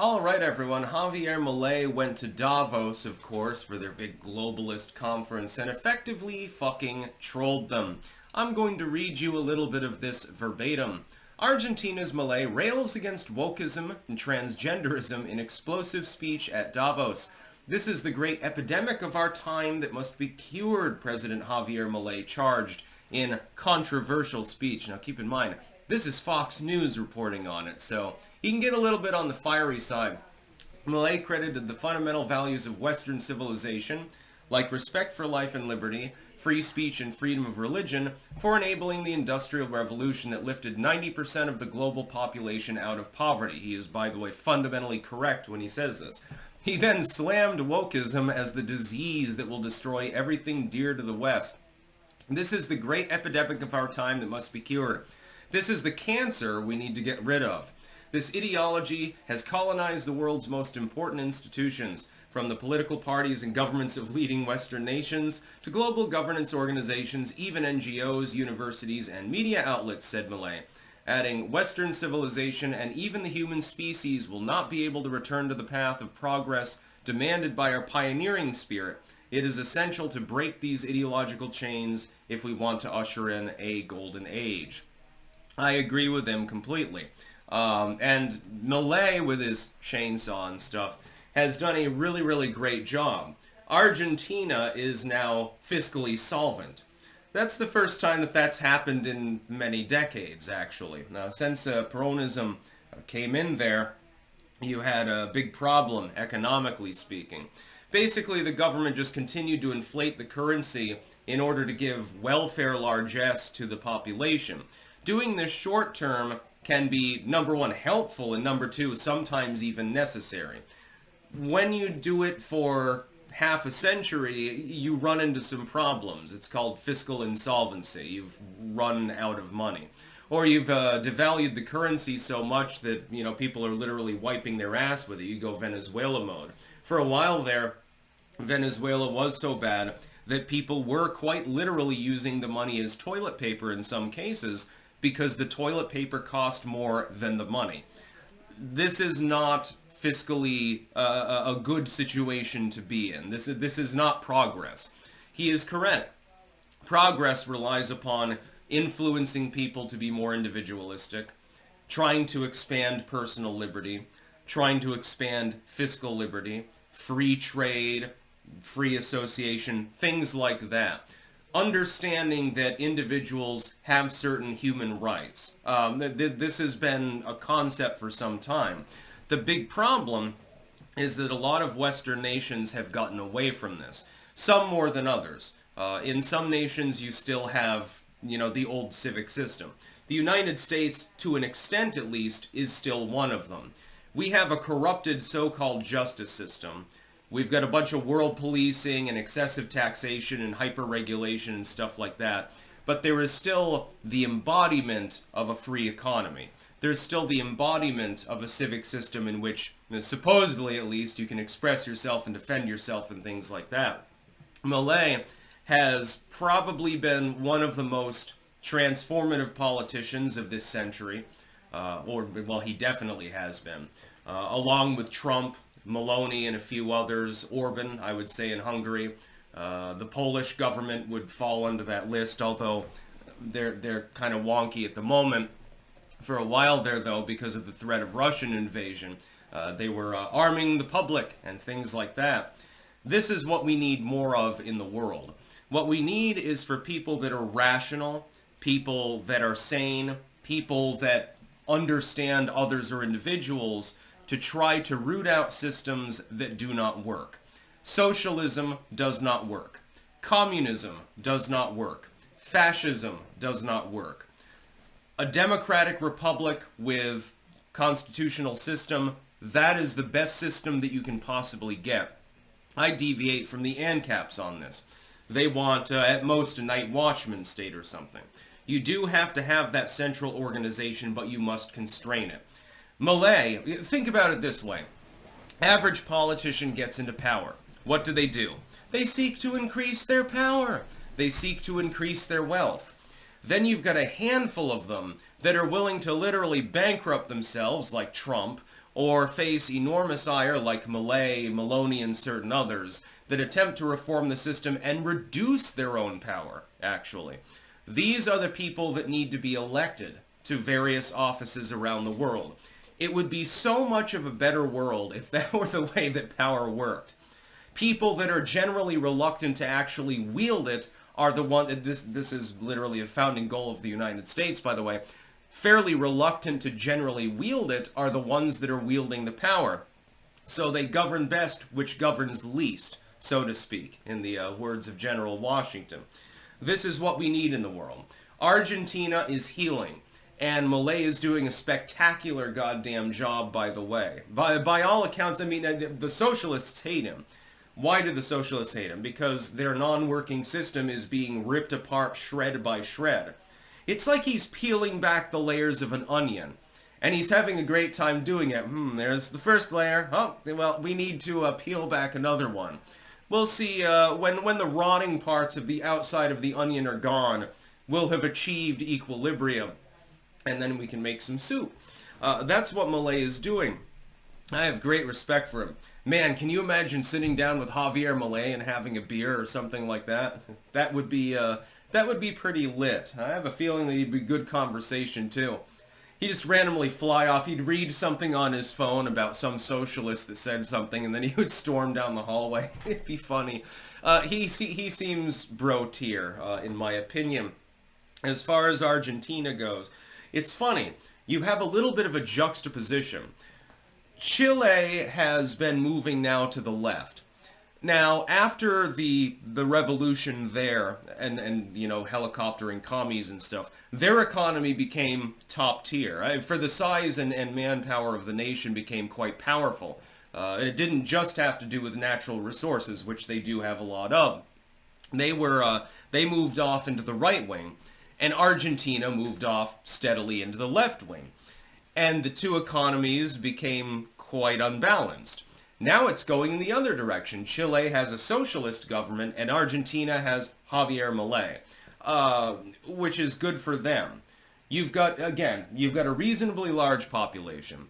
Alright everyone, Javier Milei went to Davos, of course, for their big globalist conference and effectively fucking trolled them. I'm going to read you a little bit of this verbatim. Argentina's Milei rails against wokeism and transgenderism in explosive speech at Davos. This is the great epidemic of our time that must be cured, President Javier Milei charged in controversial speech. Now keep in mind, this is Fox News reporting on it, so he can get a little bit on the fiery side. Milei credited the fundamental values of Western civilization, like respect for life and liberty, free speech and freedom of religion, for enabling the Industrial Revolution that lifted 90% of the global population out of poverty. He is, by the way, fundamentally correct when he says this. He then slammed wokeism as the disease that will destroy everything dear to the West. This is the great epidemic of our time that must be cured. This is the cancer we need to get rid of. This ideology has colonized the world's most important institutions, from the political parties and governments of leading Western nations to global governance organizations, even NGOs, universities, and media outlets, said Milei, adding, Western civilization and even the human species will not be able to return to the path of progress demanded by our pioneering spirit. It is essential to break these ideological chains if we want to usher in a golden age. I agree with him completely. And Milei, with his chainsaw and stuff, has done a really great job. Argentina is now fiscally solvent. That's the first time that that's happened in many decades, actually. Now, since Peronism came in there, you had a big problem, economically speaking. Basically, the government just continued to inflate the currency in order to give welfare largesse to the population. Doing this short term can be, number one, helpful, and number two, sometimes even necessary. When you do it for half a century, you run into some problems. It's called fiscal insolvency. You've run out of money. Or you've devalued the currency so much that, people are literally wiping their ass with it. You go Venezuela mode. For a while there, Venezuela was so bad that people were quite literally using the money as toilet paper in some cases, because the toilet paper cost more than the money. This is not fiscally a good situation to be in. This is not progress. He is correct. Progress relies upon influencing people to be more individualistic, trying to expand personal liberty, trying to expand fiscal liberty, free trade, free association, things like that. Understanding that individuals have certain human rights. This has been a concept for some time. The big problem is that a lot of Western nations have gotten away from this, some more than others. In some nations, you still have, the old civic system. The United States, to an extent at least, is still one of them. We have a corrupted so-called justice system. We've got a bunch of world policing and excessive taxation and hyper-regulation and stuff like that. But there is still the embodiment of a free economy. There's still the embodiment of a civic system in which, supposedly at least, you can express yourself and defend yourself and things like that. Milei has probably been one of the most transformative politicians of this century. He definitely has been. Along with Trump, Meloni and a few others, Orban, I would say, in Hungary. The Polish government would fall under that list, although they're kind of wonky at the moment. For a while there, though, because of the threat of Russian invasion, they were arming the public and things like that. This is what we need more of in the world. What we need is for people that are rational, people that are sane, people that understand others or individuals, to try to root out systems that do not work. Socialism does not work. Communism does not work. Fascism does not work. A democratic republic with constitutional system, that is the best system that you can possibly get. I deviate from the ANCAPs on this. They want, at most, a night watchman state or something. You do have to have that central organization, but you must constrain it. Milei, think about it this way. Average politician gets into power. What do? They seek to increase their power. They seek to increase their wealth. Then you've got a handful of them that are willing to literally bankrupt themselves, like Trump, or face enormous ire like Milei, Maloney, and certain others that attempt to reform the system and reduce their own power, actually. These are the people that need to be elected to various offices around the world. It would be so much of a better world if that were the way that power worked. People that are generally reluctant to actually wield it are the one, this is literally a founding goal of the United States, by the way, fairly reluctant to generally wield it are the ones that are wielding the power. So they govern best, which governs least, so to speak, in the words of General Washington. This is what we need in the world. Argentina is healing, and Milei is doing a spectacular goddamn job, by the way. By all accounts, I mean, the socialists hate him. Why do the socialists hate him? Because their non-working system is being ripped apart shred by shred. It's like he's peeling back the layers of an onion, and he's having a great time doing it. There's the first layer. Oh, well, we need to peel back another one. We'll see when the rotting parts of the outside of the onion are gone, we'll have achieved equilibrium, and then we can make some soup. That's what Milei is doing. I have great respect for him. Man, can you imagine sitting down with Javier Milei and having a beer or something like that? That would be pretty lit. I have a feeling that he'd be good conversation too. He'd just randomly fly off. He'd read something on his phone about some socialist that said something, and then he would storm down the hallway. It'd be funny. He seems bro-tier, in my opinion. As far as Argentina goes, it's funny. You have a little bit of a juxtaposition. Chile has been moving now to the left. Now, after the revolution there, and you know, helicoptering commies and stuff, their economy became top tier. For the size and manpower of the nation became quite powerful. It didn't just have to do with natural resources, which they do have a lot of. They moved off into the right wing, and Argentina moved off steadily into the left wing. And the two economies became quite unbalanced. Now it's going in the other direction. Chile has a socialist government, and Argentina has Javier Milei, which is good for them. You've got a reasonably large population.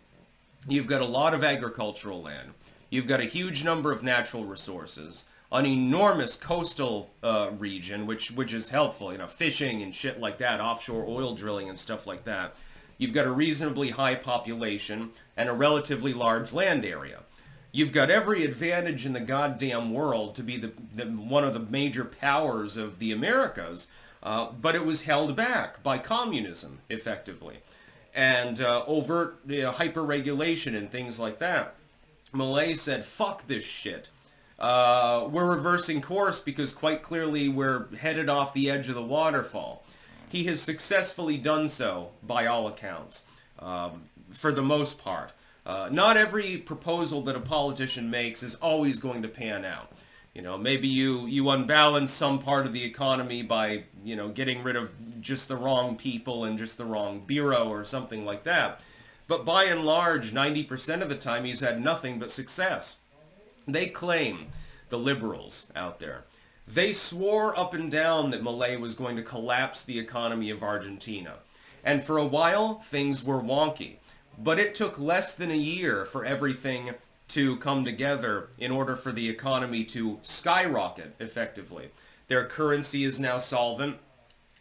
You've got a lot of agricultural land. You've got a huge number of natural resources. An enormous coastal region, which is helpful, you know, fishing and shit like that, offshore oil drilling and stuff like that. You've got a reasonably high population and a relatively large land area. You've got every advantage in the goddamn world to be one of the major powers of the Americas, but it was held back by communism, effectively, and overt hyper-regulation and things like that. Milei said, fuck this shit. We're reversing course because quite clearly we're headed off the edge of the waterfall. He has successfully done so, by all accounts, for the most part. Not every proposal that a politician makes is always going to pan out. You know, maybe you unbalance some part of the economy by, you know, getting rid of just the wrong people and just the wrong bureau or something like that. But by and large, 90% of the time he's had nothing but success. They claim, the liberals out there, they swore up and down that Milei was going to collapse the economy of Argentina. And for a while, things were wonky. But it took less than a year for everything to come together in order for the economy to skyrocket, effectively. Their currency is now solvent,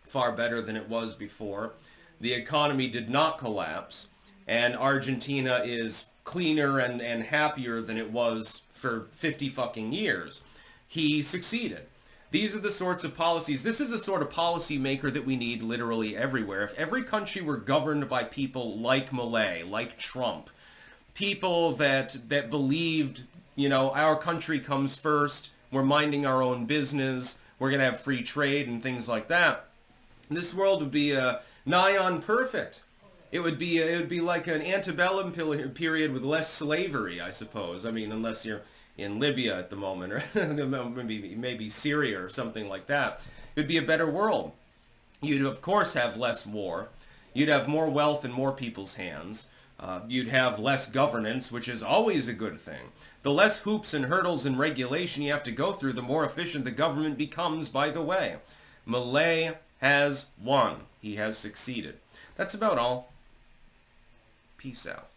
far better than it was before. The economy did not collapse, and Argentina is cleaner and happier than it was for 50 fucking years. He succeeded. These are the sorts of policies. This is the sort of policy maker that we need literally everywhere. If every country were governed by people like Milei, like Trump, people that believed, you know, our country comes first, we're minding our own business, we're going to have free trade and things like that, this world would be nigh on perfect. It would be like an antebellum period with less slavery, I suppose. I mean, unless you're in Libya at the moment, or maybe Syria or something like that. It would be a better world. You'd, of course, have less war. You'd have more wealth in more people's hands. You'd have less governance, which is always a good thing. The less hoops and hurdles and regulation you have to go through, the more efficient the government becomes, by the way. Milei has won. He has succeeded. That's about all. Peace out.